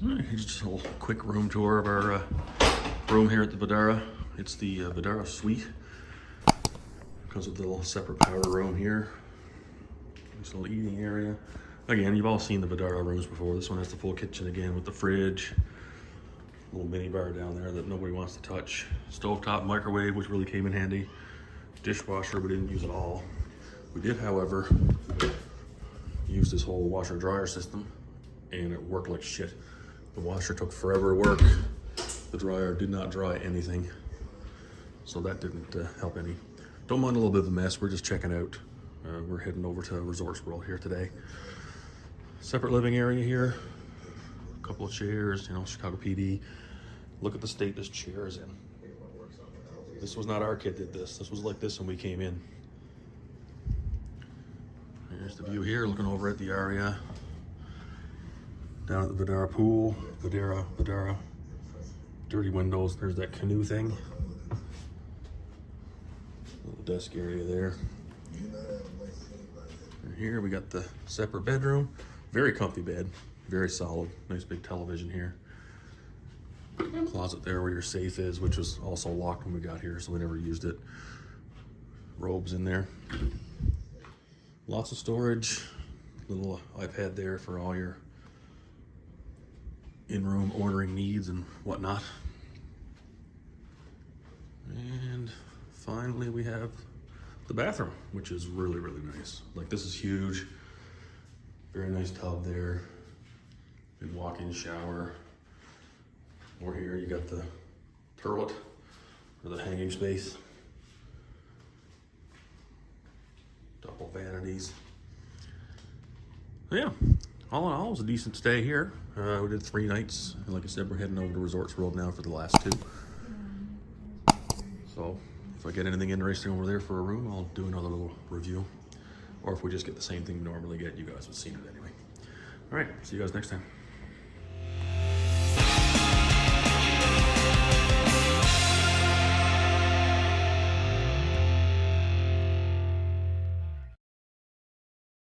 Here's just a little quick room tour of our room here at the Vdara. It's the Vdara Suite. Because of the little separate powder room here. Nice little eating area. Again, you've all seen the Vdara rooms before. This one has the full kitchen again with the fridge. Little mini bar down there that nobody wants to touch. Stovetop microwave, which really came in handy. Dishwasher, we didn't use it all. We did, however, use this whole washer dryer system, and it worked like shit. The washer took forever to work. The dryer did not dry anything. So that didn't help any. Don't mind a little bit of a mess, we're just checking out. We're heading over to Resorts World here today. Separate living area here. A couple of chairs, you know, Chicago PD. Look at the state this chair is in. This was not our kid did this. This was like this when we came in. Here's the view here, looking over at the area. Down at the Vdara pool, Vdara. Dirty windows, there's that canoe thing. Little desk area there. And here we got the separate bedroom. Very comfy bed, very solid. Nice big television here. Closet there where your safe is, which was also locked when we got here, so we never used it. Robes in there. Lots of storage. Little iPad there for all your in-room ordering needs and whatnot. And finally we have the bathroom, which is really, really nice. Like, this is huge. Very nice tub there. Big walk-in shower. Over here you got the toilet, or the hanging space. Double vanities. Yeah, all in all, it was a decent stay here. We did 3 nights, and like I said, we're heading over to Resorts World now for the last 2. So if I get anything interesting over there for a room, I'll do another little review. Or if we just get the same thing we normally get, you guys have seen it anyway. All right, see you guys next time.